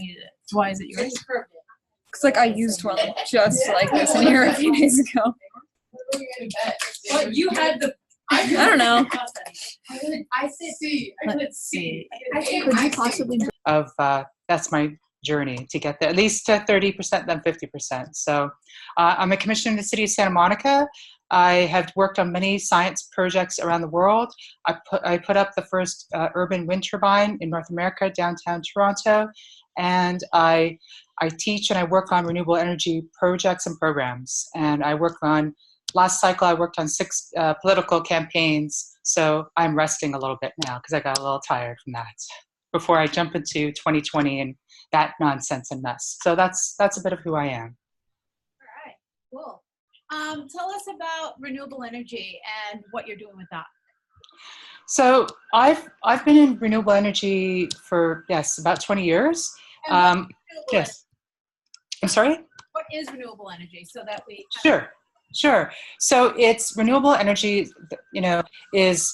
painted it. So why is it yours? Because like I used one just like this in here a few days ago. But you had the. I don't know. I see. Let's see. Could you possibly? That's my journey to get there, at least to 30%, then 50%. So I'm a commissioner in the city of Santa Monica. I have worked on many science projects around the world. I put up the first urban wind turbine in North America, downtown Toronto, and I teach and I work on renewable energy projects and programs. And I work on, last cycle I worked on 6 political campaigns, so I'm resting a little bit now because I got a little tired from that before I jump into 2020 and that nonsense and mess. So that's a bit of who I am. All right, cool. Tell us about renewable energy and what you're doing with that. So I've been in renewable energy for, yes, about 20 years. Yes. I'm sorry? What is renewable energy so that we... Sure. So it's renewable energy, is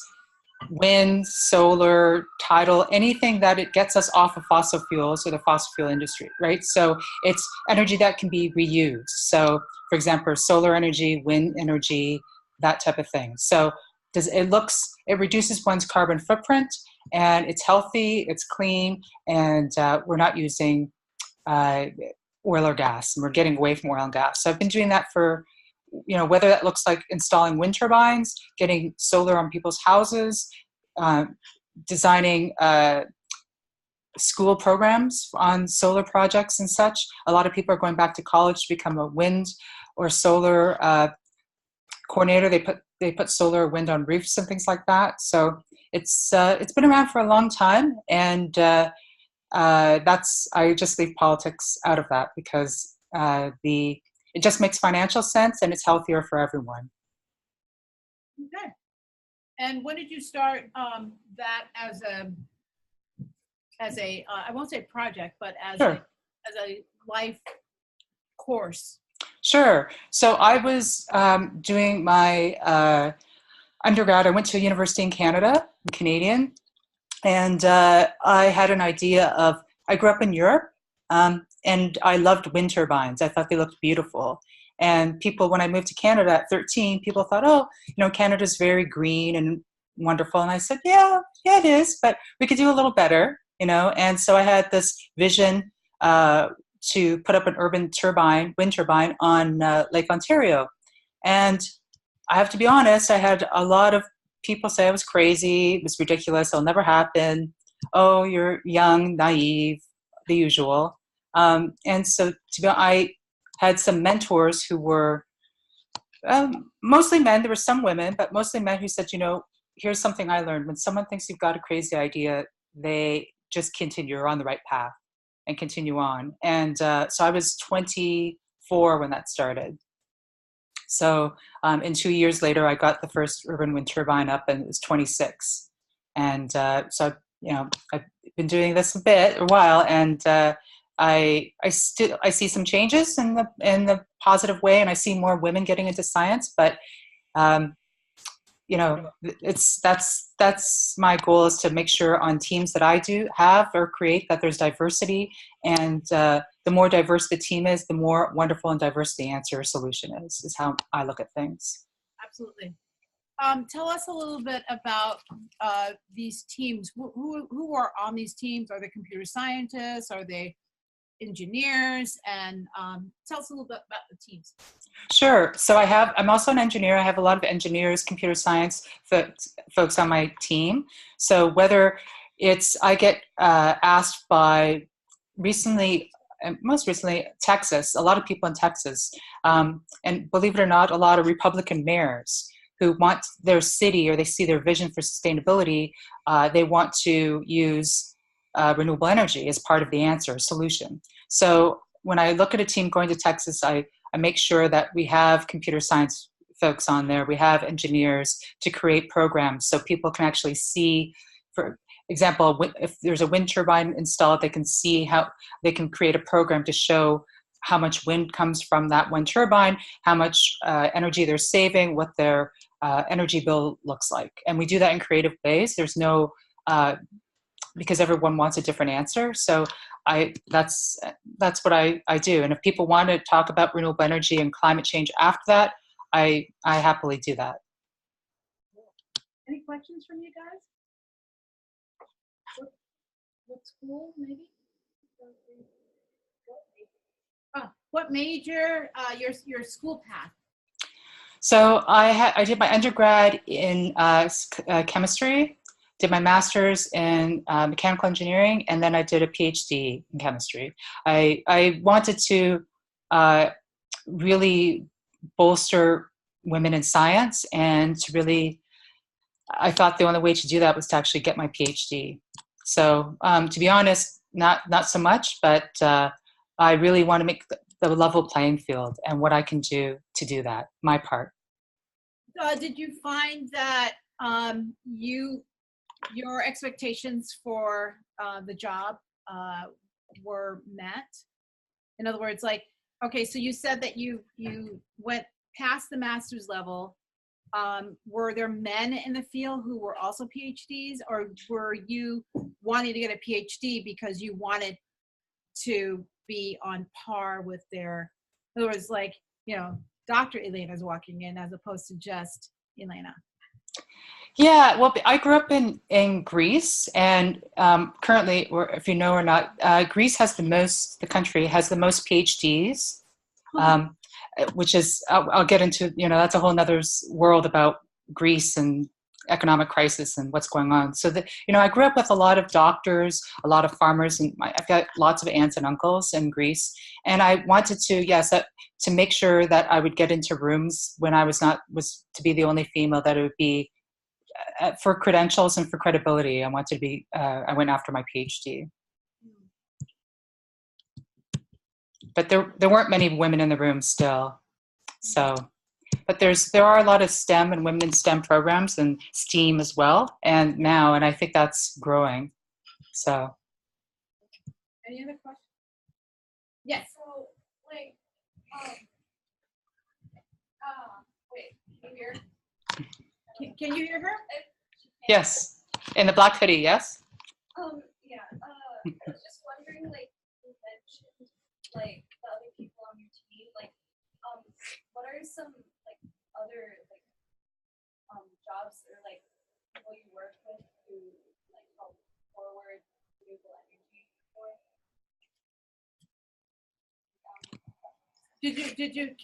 wind, solar, tidal, anything that it gets us off of fossil fuels or the fossil fuel industry, right? So it's energy that can be reused. So for example, solar energy, wind energy, that type of thing. So it reduces one's carbon footprint, and it's healthy, it's clean, and we're not using oil or gas, and we're getting away from oil and gas. So I've been doing that for, whether that looks like installing wind turbines, getting solar on people's houses, designing school programs on solar projects and such. A lot of people are going back to college to become a wind or solar coordinator. They put solar or wind on roofs and things like that. So it's been around for a long time, and I just leave politics out of that because it just makes financial sense and it's healthier for everyone. Okay. And when did you start that as a I won't say project, but as a life course? Sure. So I was doing my undergrad. I went to a university in Canada. I'm Canadian. And I had an idea of, I grew up in Europe, and I loved wind turbines. I thought they looked beautiful. And people, when I moved to Canada at 13, people thought, oh, Canada's very green and wonderful. And I said, yeah, it is, but we could do a little better, And so I had this vision to put up an urban wind turbine on Lake Ontario. And I have to be honest, I had a lot of people say I was crazy, it was ridiculous, it'll never happen. Oh, you're young, naive, the usual. And so I had some mentors who were mostly men. There were some women, but mostly men who said, here's something I learned. When someone thinks you've got a crazy idea, they just continue, you're on the right path and continue on. And so I was 24 when that started. So in 2 years later, I got the first urban wind turbine up, and it was 26. And so, I've been doing this a while, and I see some changes in the positive way, and I see more women getting into science. But that's my goal, is to make sure on teams that I do have or create that there's diversity, and the more diverse the team is, the more wonderful and diverse the answer or solution is how I look at things. Absolutely. Tell us a little bit about these teams. Who are on these teams? Are they computer scientists? Are they engineers? And tell us a little bit about the teams. Sure. So I'm also an engineer. I have a lot of engineers, computer science folks on my team. So whether I get asked by most recently, Texas, a lot of people in Texas, and believe it or not, a lot of Republican mayors who want their city, or they see their vision for sustainability, they want to use renewable energy as part of the answer, solution. So when I look at a team going to Texas, I make sure that we have computer science folks on there, we have engineers to create programs so people can actually see, for example, if there's a wind turbine installed, they can see how they can create a program to show how much wind comes from that wind turbine, how much energy they're saving, what their energy bill looks like. And we do that in creative ways. There's no because everyone wants a different answer. So that's what I do. And if people want to talk about renewable energy and climate change after that, I happily do that. Any questions from you guys? What school, maybe? What major, your school path? So I did my undergrad in chemistry, did my master's in mechanical engineering, and then I did a PhD in chemistry. I wanted to really bolster women in science, and to really, I thought the only way to do that was to actually get my PhD. So to be honest, not so much, but I really want to make the level playing field and what I can do to do that, my part. Did you find that your expectations for the job were met? In other words, like, okay, so you said that you went past the master's level. Were there men in the field who were also PhDs, or were you wanting to get a PhD because you wanted to be on par with their, in other words, like, you know, Dr. Elena's walking in as opposed to just Elena? Yeah, well, I grew up in Greece, and currently, or if you know or not, Greece has the country has the most PhDs, which is, I'll get into, you know, that's a whole nother world about Greece and economic crisis and what's going on. So that, you know, I grew up with a lot of doctors, a lot of farmers, and I've got lots of aunts and uncles in Greece. And I wanted to, yes, to make sure that I would get into rooms when I was to be the only female, that it would be for credentials and for credibility. I wanted to be, I went after my PhD. But there weren't many women in the room still. So, but there are a lot of STEM and women in STEM programs and STEAM as well, and I think that's growing. So. Any other questions? Yes. So, like, wait, can you hear? Can you hear her? Yes, in the black hoodie. Yes. Yeah. I was just wondering, like, you mentioned, like, the other people on your team, like, what are some, like, other, like, jobs or, like, people you work with who, like, help forward renewable energy for? Can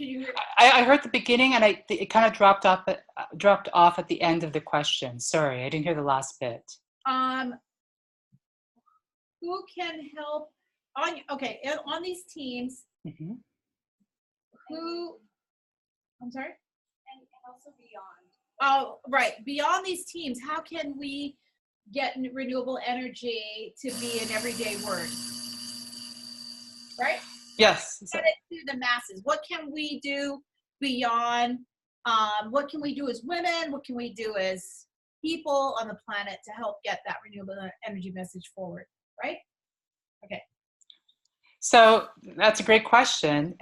you hear? I heard the beginning, and it kind of dropped off at the end of the question. Sorry, I didn't hear the last bit. Who can help on these teams? Mm-hmm. Who? I'm sorry. And also beyond. Oh, right. Beyond these teams, how can we get renewable energy to be an everyday word? Right? Yes. Get it to the masses. What can we do beyond? What can we do as women? What can we do as people on the planet to help get that renewable energy message forward? Right? Okay. So that's a great question.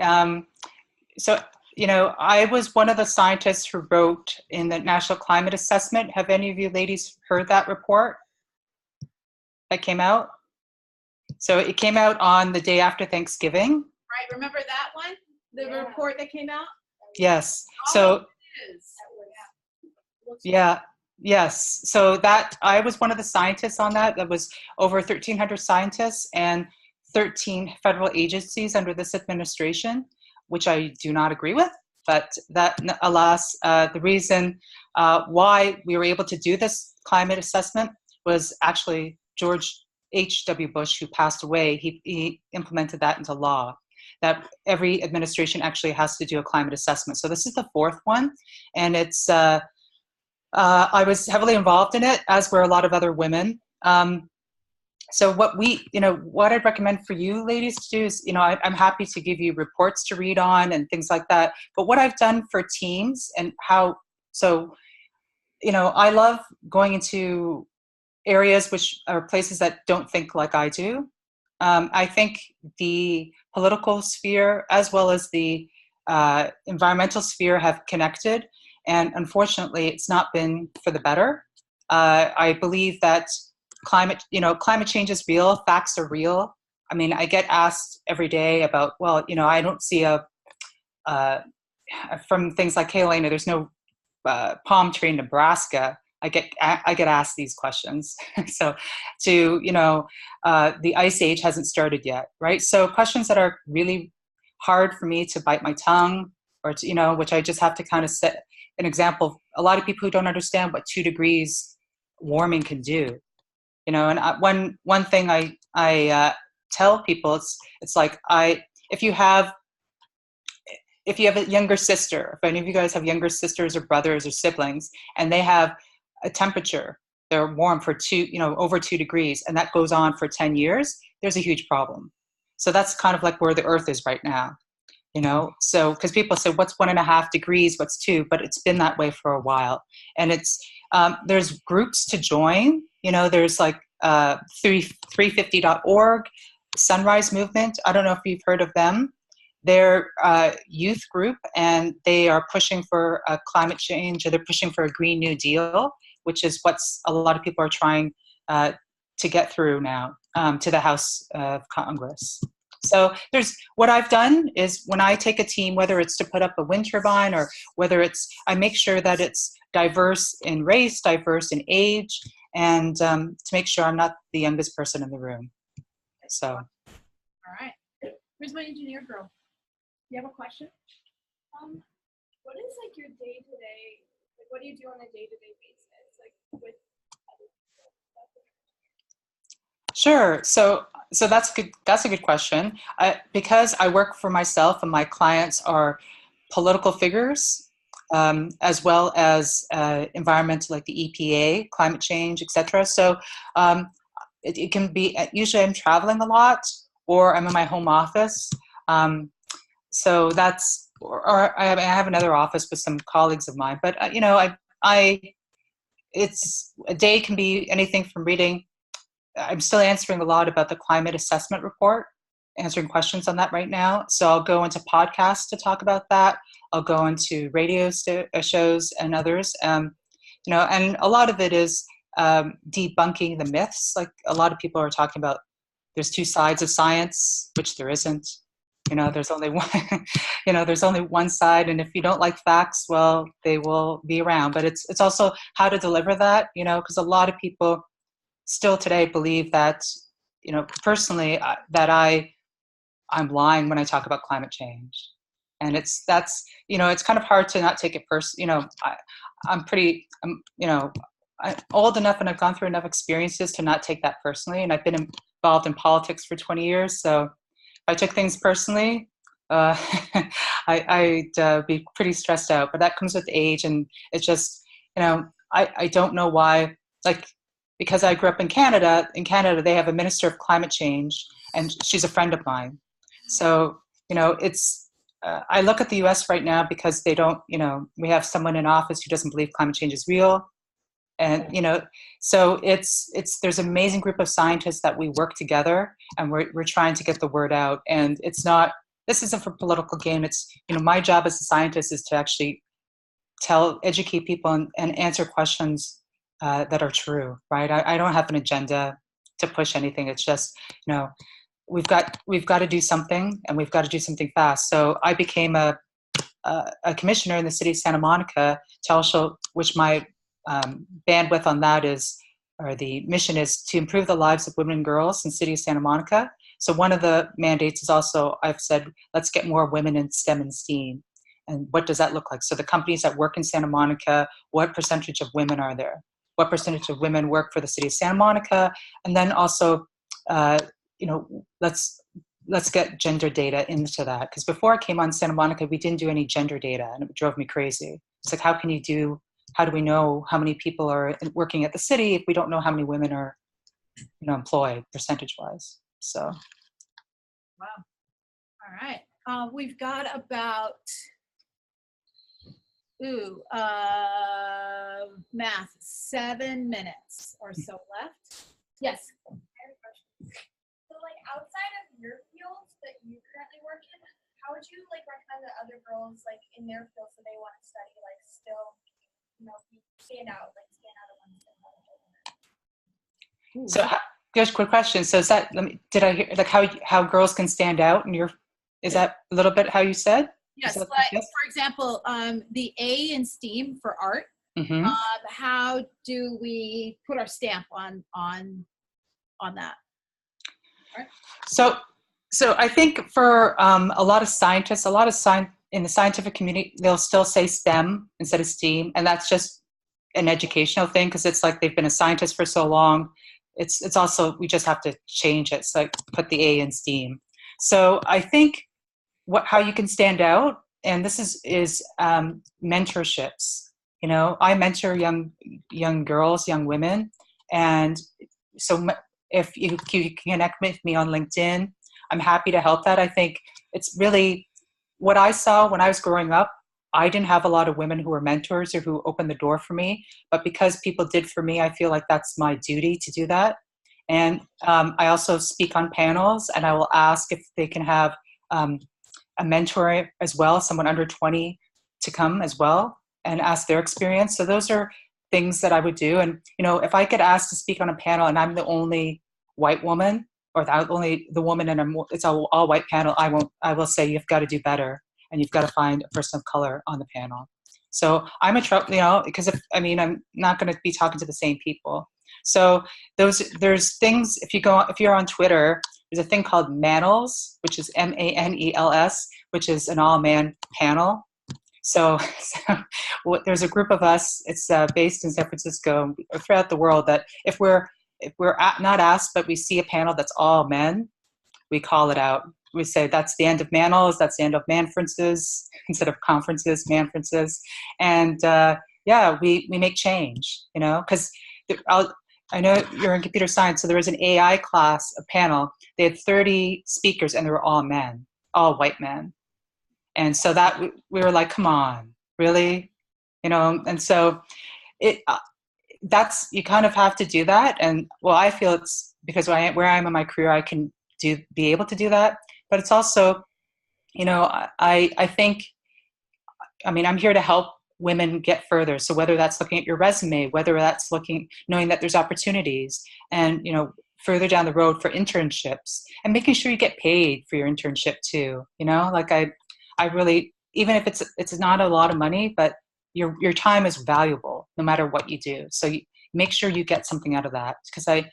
So, you know, I was one of the scientists who wrote in the National Climate Assessment. Have any of you ladies heard that report that came out? So it came out on the day after Thanksgiving. Right. Remember that one? The report that came out? Yes. So, yeah. Yes. So that I was one of the scientists on that. That was over 1,300 scientists and 13 federal agencies under this administration, which I do not agree with. But that, alas, the reason why we were able to do this climate assessment was actually George H.W. Bush, who passed away. He implemented that into law, that every administration actually has to do a climate assessment. So this is the fourth one, and it's I was heavily involved in it, as were a lot of other women. So what I'd recommend for you ladies to do is, I'm happy to give you reports to read on and things like that. But what I've done for teams and I love going into areas which are places that don't think like I do. I think the political sphere as well as the environmental sphere have connected, and unfortunately it's not been for the better. I believe that climate change is real, facts are real. I mean, I get asked every day about, well, I don't see from things like, hey, Elena, there's no palm tree in Nebraska. I get asked these questions. So the ice age hasn't started yet, right? So questions that are really hard for me to bite my tongue, or to, which I just have to kind of set an example. A lot of people who don't understand what 2 degrees warming can do, and one thing I tell people, it's like, if you have a younger sister, if any of you guys have younger sisters or brothers or siblings, and they have a temperature, they're warm for over 2 degrees, and that goes on for 10 years, there's a huge problem. So that's kind of like where the Earth is right now, so because people say, what's 1.5 degrees, what's 2, but it's been that way for a while. And it's there's groups to join, there's like 350.org, Sunrise Movement. I don't know if you've heard of them. They're a youth group, and they are pushing for climate change, or they're pushing for a Green New Deal, which is what's a lot of people are trying to get through now to the House of Congress. So what I've done is, when I take a team, whether it's to put up a wind turbine, or whether I make sure that it's diverse in race, diverse in age, and to make sure I'm not the youngest person in the room. So. All right. Where's my engineer girl? You have a question? What is like your day-to-day, like what do you do on a day-to-day basis, like with other people? Sure. So that's good. That's a good question. Because I work for myself, and my clients are political figures, as well as environmental, like the EPA, climate change, etc. So it can be, usually I'm traveling a lot, or I'm in my home office. So that's, or I have another office with some colleagues of mine. But it's, a day can be anything from reading. I'm still answering a lot about the climate assessment report, answering questions on that right now. So I'll go into podcasts to talk about that. I'll go into radio shows and others. And a lot of it is debunking the myths. Like, a lot of people are talking about there's 2 sides of science, which there isn't. There's only one. There's only one side, and if you don't like facts, well, they will be around. But it's also how to deliver that. Because a lot of people still today believe that, personally, that I'm lying when I talk about climate change, and it's kind of hard to not take it personally. I'm old enough, and I've gone through enough experiences to not take that personally, and I've been involved in politics for 20 years, so if I took things personally, I'd be pretty stressed out. But that comes with age, and it's just, I don't know why, like, because I grew up in Canada. In Canada, they have a Minister of Climate Change, and she's a friend of mine. So, it's, I look at the US right now because they don't, we have someone in office who doesn't believe climate change is real. And, so there's an amazing group of scientists that we work together, and we're trying to get the word out. And this isn't for political gain. It's, my job as a scientist is to actually educate people and answer questions that are true, right? I don't have an agenda to push anything. It's just, we've got to do something, and we've got to do something fast. So I became a commissioner in the city of Santa Monica to also, which my bandwidth on that is, or the mission is, to improve the lives of women and girls in the city of Santa Monica. So one of the mandates is also, I've said, let's get more women in STEM and STEAM. And what does that look like? So the companies that work in Santa Monica, what percentage of women are there? What percentage of women work for the city of Santa Monica? And then also, let's get gender data into that. Because before I came on Santa Monica, we didn't do any gender data, and it drove me crazy. It's like, how do we know how many people are working at the city if we don't know how many women are, employed percentage-wise? So. Wow. All right. We've got about, math, 7 minutes or so left. Yes. I have a question. So like outside of your fields that you currently work in, how would you like recommend that other girls like in their fields that they want to study like still, stand out amongst them? So just a quick question. So is that, did I hear, like how girls can stand out in your, is that a little bit how you said? Yes, Is that- like, yes? for example, the A in STEAM for art. Mhm. How do we put our stamp on that? So I think for a lot of scientists, in the scientific community, they'll still say STEM instead of STEAM, and that's just an educational thing because it's like they've been a scientist for so long. It's also, we just have to change it. So like put the A in STEAM. So I think how you can stand out, and this is mentorships. You know, I mentor young girls, young women, and so if you can connect with me on LinkedIn, I'm happy to help that. I think it's really what I saw when I was growing up. I didn't have a lot of women who were mentors or who opened the door for me, but because people did for me, I feel like that's my duty to do that. And I also speak on panels, and I will ask if they can have a mentor as well, someone under 20 to come as well and ask their experience. So those are things that I would do. And, you know, if I get asked to speak on a panel and I'm the only white woman or only the woman and it's all white panel, I will say you've got to do better and you've got to find a person of color on the panel. So I'm because I'm not going to be talking to the same people. So there's things, if you're on Twitter, there's a thing called Manels, which is MANELS, which is an all-man panel. So there's a group of us. It's based in San Francisco or throughout the world. That if we're not asked, but we see a panel that's all men, we call it out. We say that's the end of Manels. That's the end of manferences instead of conferences, manferences, and we make change. You know, because I know you're in computer science, so there was an AI class, a panel. They had 30 speakers, and they were all men, all white men. And so that we were like, come on, really? You know, and so that's, you kind of have to do that. And well, I feel it's because where I am in my career, I can be able to do that. But it's also, you know, I think, I'm here to help women get further. So whether that's looking at your resume, whether that's knowing that there's opportunities, and, you know, further down the road for internships, and making sure you get paid for your internship too. You know, like I really, even if it's not a lot of money, but your time is valuable no matter what you do. So you make sure you get something out of that. Because I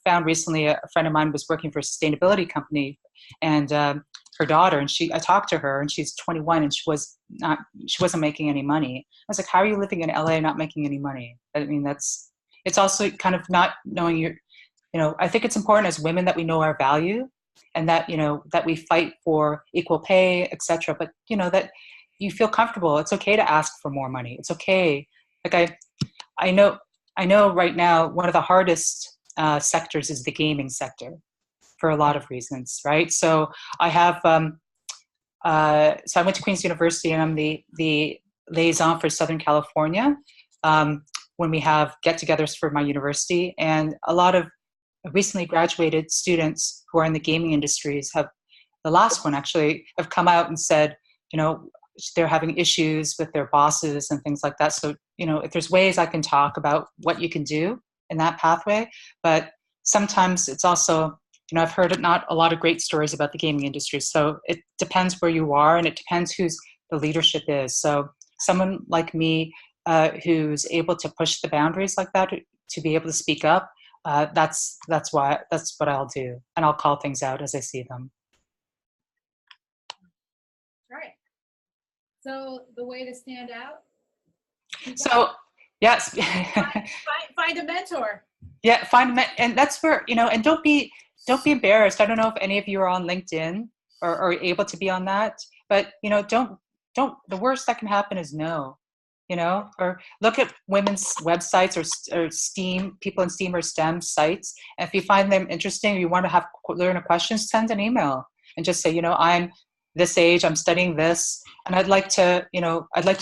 found recently a friend of mine was working for a sustainability company, and her daughter, and I talked to her, and she's 21, and she wasn't making any money. I was like, how are you living in LA not making any money? I mean, it's also kind of not knowing I think it's important as women that we know our value, and that, you know, that we fight for equal pay, etc. But, you know, that you feel comfortable. It's okay to ask for more money. It's okay. Like I know right now, one of the hardest sectors is the gaming sector for a lot of reasons, right? So I have, so I went to Queen's University, and I'm the liaison for Southern California when we have get-togethers for my university. And a lot of recently graduated students who are in the gaming industries the last one actually, have come out and said, you know, they're having issues with their bosses and things like that. So, you know, if there's ways I can talk about what you can do in that pathway, but sometimes it's also, you know, I've heard not a lot of great stories about the gaming industry. So it depends where you are, and it depends who's the leadership is. So someone like me who's able to push the boundaries like that, to be able to speak up, that's what I'll do, and I'll call things out as I see them. Right. So the way to stand out? So yes, find a mentor. Yeah, and that's where, you know, and don't be embarrassed. I don't know if any of you are on LinkedIn or are able to be on that, but, you know, don't. The worst that can happen is no. You know, or look at women's websites or STEAM, people in STEAM or STEM sites. And if you find them interesting, or you want to learn a question, send an email and just say, you know, I'm this age, I'm studying this, and I'd like to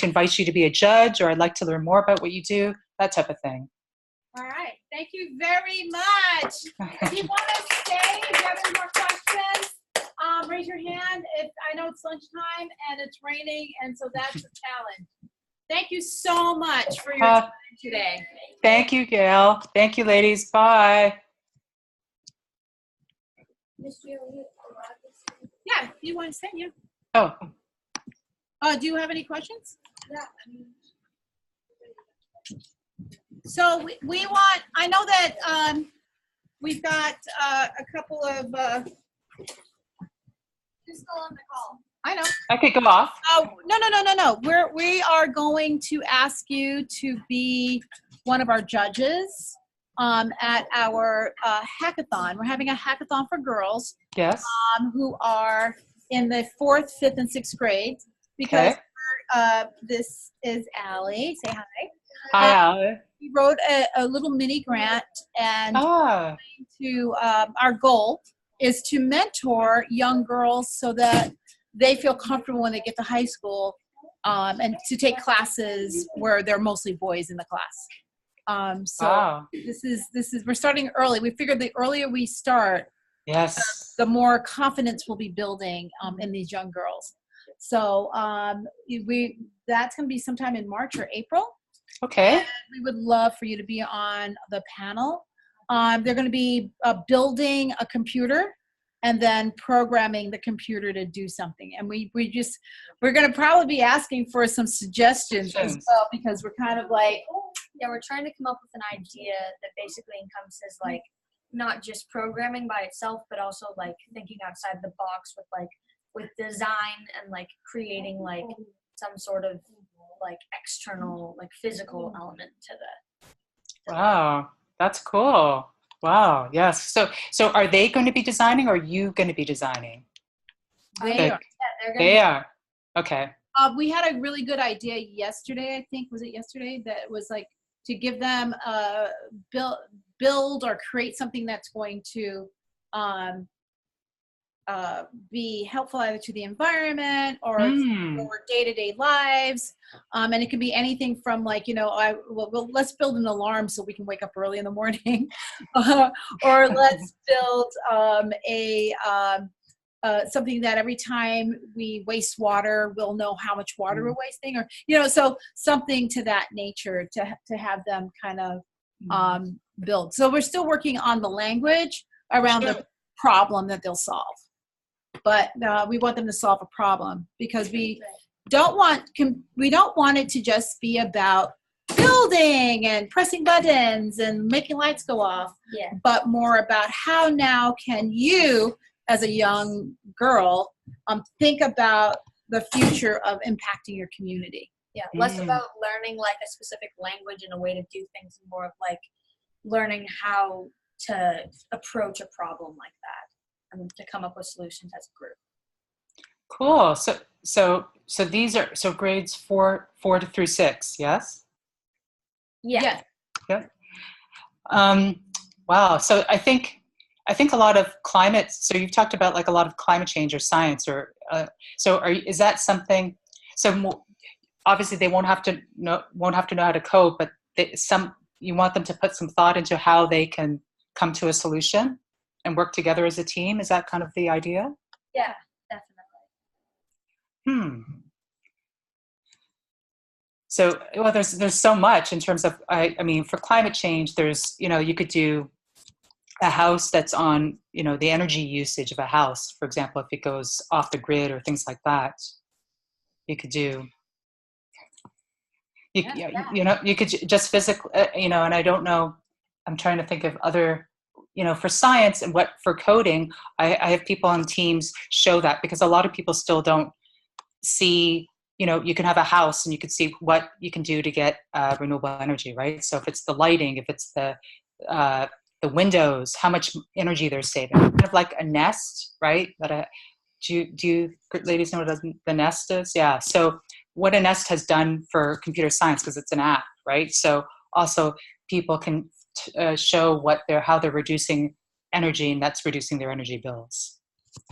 invite you to be a judge, or I'd like to learn more about what you do, that type of thing. All right. Thank you very much. If you want to stay, if you have any more questions, raise your hand. I know it's lunchtime and it's raining, and so that's a challenge. Thank you so much for your time today. Thank you, Gail. Thank you, ladies. Bye. Yeah, you want to say, yeah. Oh, Do you have any questions? So we want, I know that we've got a couple of, Who's still on the call? I know. I could go off. Oh, no. We are going to ask you to be one of our judges at our hackathon. We're having a hackathon for girls Yes. who are in the 4th, 5th, and 6th grade, because this is Allie. Say hi. Hi, Al. We wrote a little mini grant, and Ah, to our goal is to mentor young girls so that they feel comfortable when they get to high school, and to take classes where they're mostly boys in the class. So wow. this is we're starting early. We figured the earlier we start, Yes. the more confidence we'll be building in these young girls. So that's going to be sometime in March or April. Okay. We would love for you to be on the panel. They're going to be building a computer and then programming the computer to do something. And we're going to probably be asking for some suggestions as well, because we're kind of like, yeah, we're trying to come up with an idea that basically encompasses like not just programming by itself, but also like thinking outside the box with design and like creating like some sort of like external like physical element to that. Wow, that's cool. Wow, yes. So are they going to be designing, or are you going to be designing? they Okay. are. Yeah, they're gonna They are. Okay. We had a really good idea yesterday, I think. Was it yesterday? That was like to give them build or create something that's going to be helpful either to the environment or for day-to-day lives. And it can be anything from like, well, let's build an alarm so we can wake up early in the morning. Or let's build something that every time we waste water, we'll know how much water we're wasting, or, so something to that nature to have them kind of build. So we're still working on the language around the problem that they'll solve. But we want them to solve a problem, because we don't want it to just be about building and pressing buttons and making lights go off, but more about how now can you, as a young girl, think about the future of impacting your community. Yeah, less about learning like a specific language and a way to do things, and more of like learning how to approach a problem like that and to come up with solutions as a group. Cool. So these are grades 4 through 6. Yes. Yeah. Yep. Wow. So I think a lot of climate. So you've talked about like a lot of climate change or science, or is that something? So obviously they won't have to know how to code, but you want them to put some thought into how they can come to a solution and work together as a team. Is that kind of the idea? Yeah, definitely. So, well, there's so much in terms of, I mean, for climate change, there's, you could do a house that's on, the energy usage of a house, for example, if it goes off the grid or things like that. You could do, you could just physically, and I don't know, I'm trying to think of other, for science and for coding, I have people on teams show that, because a lot of people still don't see, you can have a house and you can see what you can do to get renewable energy, right? So if it's the lighting, if it's the windows, how much energy they're saving, kind of like a Nest, right? Do you ladies know what the Nest is? Yeah. So what a Nest has done for computer science, because it's an app, right? So also people can show how they're reducing energy, and that's reducing their energy bills.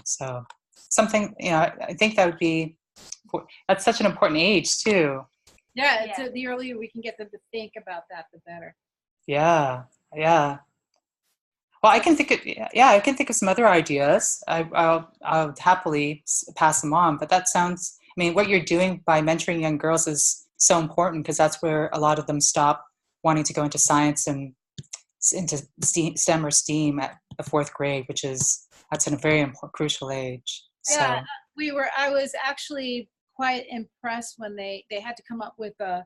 So something, I think that's such an important age too. Yeah. So the earlier we can get them to think about that, the better. Yeah. Well, I can think of some other ideas. I'll happily pass them on. But that sounds, what you're doing by mentoring young girls is so important, because that's where a lot of them stop wanting to go into science and into STEM or STEAM at the 4th grade, that's a very important, crucial age. Yeah, So. I was actually quite impressed when they had to come up with a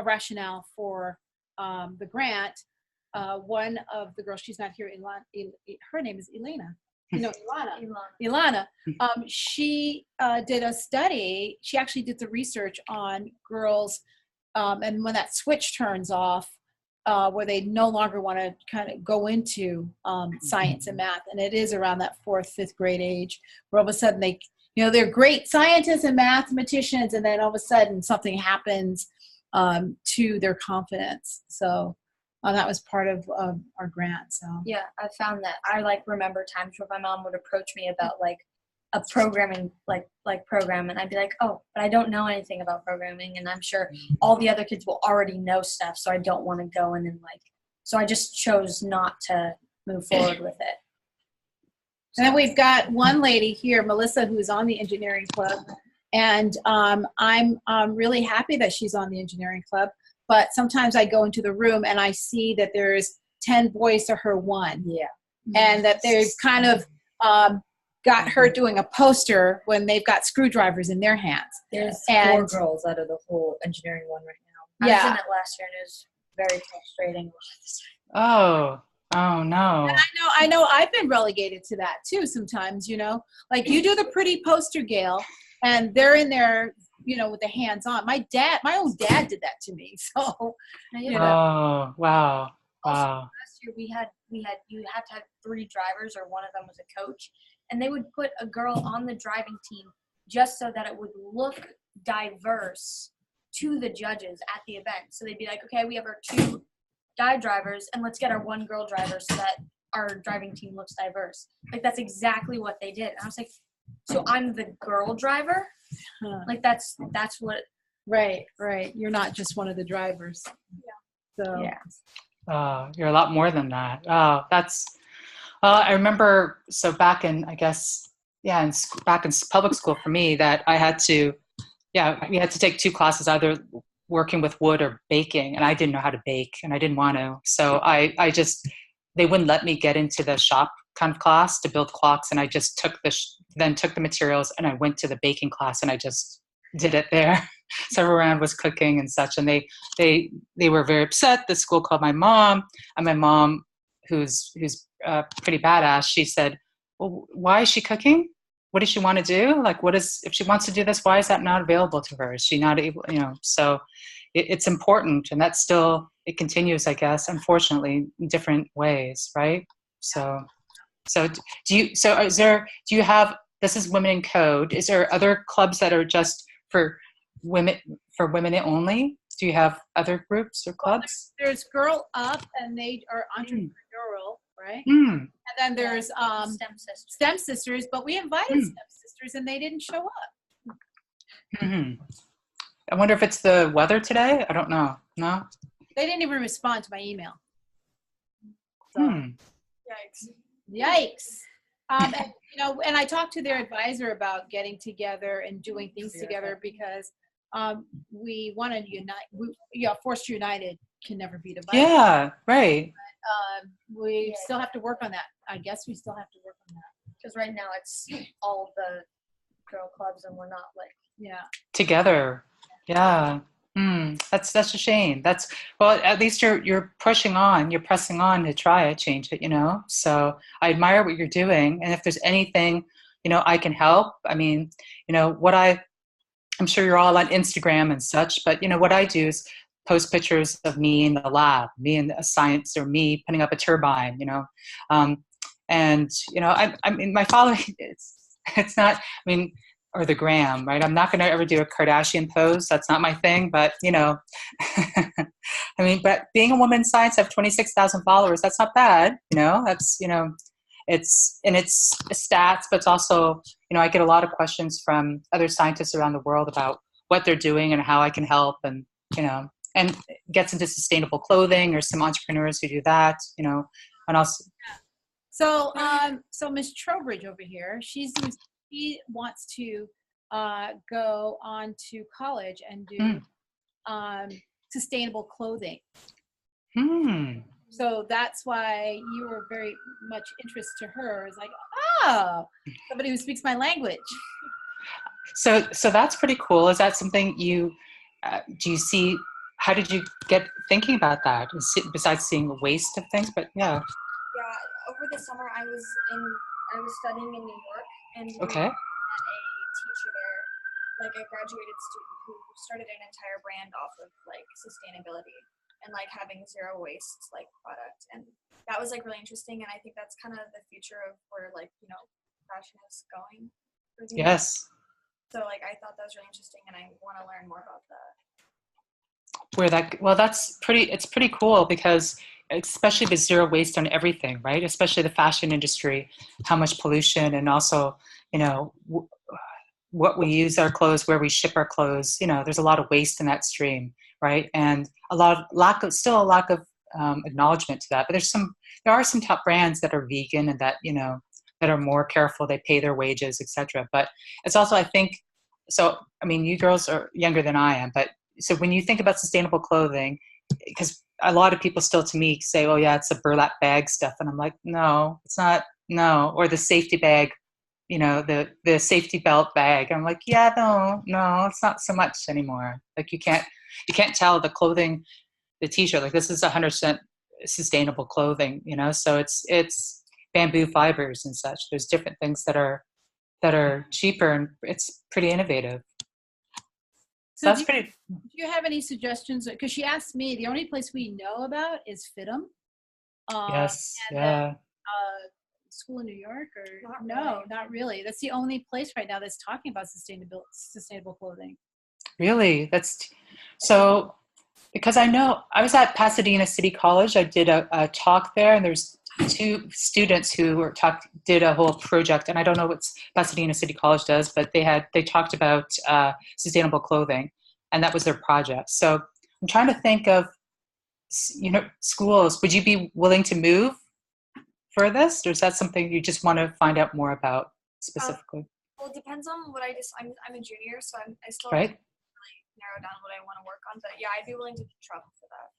rationale for the grant. One of the girls, she's not here, her name is Elena. Ilana. She did a study. She actually did the research on girls, and when that switch turns off, where they no longer want to kind of go into science and math, and it is around that 4th, 5th grade age, where all of a sudden they're great scientists and mathematicians, and then all of a sudden something happens to their confidence. So that was part of our grant. So yeah, I found that I remember times where my mom would approach me about a programming program, and I'd be like, oh, but I don't know anything about programming, and I'm sure all the other kids will already know stuff, so I don't want to go in and so I just chose not to move forward with it. And then we've got one lady here, Melissa, who's on the engineering club, and I'm really happy that she's on the engineering club. But sometimes I go into the room and I see that there's 10 boys to her 1. Yeah. And that they've kind of got her doing a poster when they've got screwdrivers in their hands. There's 4 girls out of the whole engineering one right now. I was in it last year, and it was very frustrating. Oh no. And I know I've been relegated to that too sometimes, you do the pretty poster, Gail, and they're in there, with the hands on. My own dad did that to me. So, Oh, wow. Also, Wow. last year you had to have 3 drivers, or one of them was a coach, and they would put a girl on the driving team just so that it would look diverse to the judges at the event. So they'd be like, okay, we have our 2 guy drivers, and let's get our 1 girl driver so that our driving team looks diverse. That's exactly what they did. And I was like, so I'm the girl driver? That's what. Right. You're not just one of the drivers. Yeah. So. Yeah. You're a lot more than that. I remember, so back in, back in public school for me, that we had to take 2 classes, either working with wood or baking, and I didn't know how to bake, and I didn't want to. So they wouldn't let me get into the shop kind of class to build clocks, and I just took the materials, and I went to the baking class, and I just did it there. So everyone was cooking and such, and they were very upset. The school called my mom, and my mom, who's pretty badass, she said, well, why is she cooking? What does she want to do? If she wants to do this, why is that not available to her? Is she not able, so it's important, and that's still, it continues, I guess, unfortunately, in different ways, right? So do you have, this is Women in Code, is there other clubs that are just for women only? Do you have other groups or clubs? Well, there's Girl Up, and they are entrepreneurial, right? Mm. And then there's STEM Sisters, but we invited STEM Sisters and they didn't show up. Mm-hmm. I wonder if it's the weather today. I don't know. No? They didn't even respond to my email. So, Yikes. And I talked to their advisor about getting together and doing things together, because we want to unite. Forced United can never be divided. Yeah, right. But, we still have to work on that. I guess we still have to work on that. Because right now it's all the girl clubs, and we're not together. Yeah. That's a shame. Well, at least you're pushing on, you're pressing on to try to change it, So I admire what you're doing. And if there's anything, I can help. I mean, I'm sure you're all on Instagram and such, but what I do is post pictures of me in the lab, me in a science, or me putting up a turbine, and I mean, my following, it's not, or the gram, right? I'm not going to ever do a Kardashian pose. That's not my thing, but but being a woman in science, I have 26,000 followers. That's not bad. That's, it's stats, but it's also, I get a lot of questions from other scientists around the world about what they're doing and how I can help, and, and gets into sustainable clothing, or some entrepreneurs who do that, and also. So Miss Trowbridge over here, she wants to go on to college and do sustainable clothing. Hmm. So that's why you were very much interest to her. It's like, oh, somebody who speaks my language. So that's pretty cool. Is that something you do you see? How did you get thinking about that? Besides seeing the waste of things, but yeah. Yeah, over the summer I was studying in New York, and we Okay. met a teacher there, like a graduated student who started an entire brand off of like sustainability and like having zero waste like product, and that was like really interesting. And I think that's kind of the future of where like fashion is going. Yes. So like I thought that was really interesting, and I want to learn more about that. It's pretty cool because especially with zero waste on everything, right? Especially the fashion industry, how much pollution, and also, what we use our clothes, where we ship our clothes, there's a lot of waste in that stream, right? And lack of acknowledgement to that. But there are some top brands that are vegan and that, that are more careful, they pay their wages, etc. But it's also, I think, so, I mean, you girls are younger than I am, but so when you think about sustainable clothing, because a lot of people still to me say, oh yeah, it's the burlap bag stuff. And I'm like, no, it's not, no. Or the safety bag, the safety belt bag. I'm like, yeah, no, it's not so much anymore. Like you can't tell the clothing, the t-shirt, like this is 100% sustainable clothing, so it's bamboo fibers and such. There's different things that are cheaper, and it's pretty innovative. So that's pretty. Do you have any suggestions? Because she asked me, the only place we know about is FIT'em. Yes. And Yeah. school in New York, or Not not really. That's the only place right now that's talking about sustainable clothing. Really? That's so. Because I know I was at Pasadena City College. I did a talk there, and there's 2 students who did a whole project. And I don't know what Pasadena City College does, but they talked about sustainable clothing, and that was their project. So I'm trying to think of, schools. Would you be willing to move for this, or is that something you just want to find out more about specifically? Well, it depends on what I'm a junior, so I still Right. have to really narrow down what I want to work on. But yeah, I'd be willing to travel for that.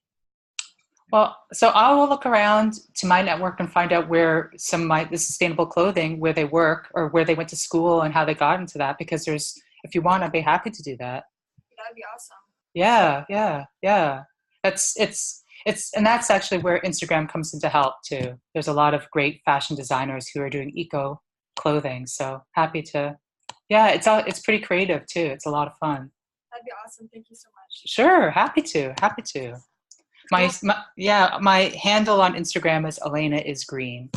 Well, so I will look around to my network and find out where some of the sustainable clothing, where they work or where they went to school and how they got into that. Because if you want, I'd be happy to do that. That'd be awesome. Yeah. And that's actually where Instagram comes into help too. There's a lot of great fashion designers who are doing eco clothing. So happy to, yeah, it's pretty creative too. It's a lot of fun. That'd be awesome. Thank you so much. Sure, happy to. My handle on Instagram is Elena is green.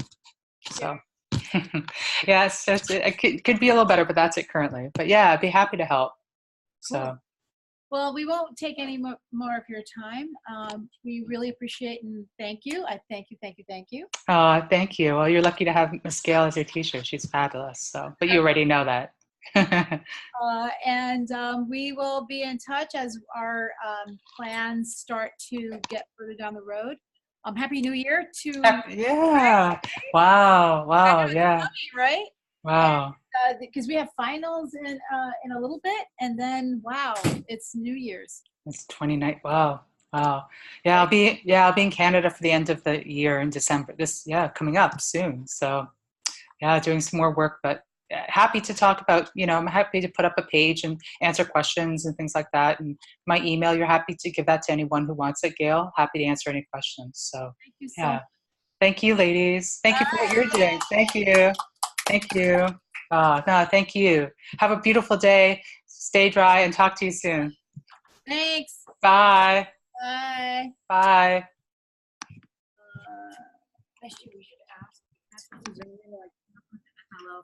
So yes, it could be a little better, but that's it currently. But yeah, I'd be happy to help. So. Cool. Well, we won't take any more of your time. We really appreciate and thank you. I thank you. Thank you. Well, you're lucky to have Miss Gail as your teacher. She's fabulous. So, but you already know that. And we will be in touch as our plans start to get further down the road. Happy New Year to yeah. Wow. Yeah. Right. Wow. Because we have finals in a little bit, and then wow, it's New Year's. It's 29. Wow. Yeah, I'll be in Canada for the end of the year in December. Coming up soon. So yeah, doing some more work, but happy to talk about, I'm happy to put up a page and answer questions and things like that. And my email, you're happy to give that to anyone who wants it, Gail. Happy to answer any questions. So thank you so much. Thank you, ladies. Thank you for what you're doing. Thank you. No, thank you. Have a beautiful day. Stay dry and talk to you soon. Thanks. Bye. Bye. Bye. Actually, we should ask hello.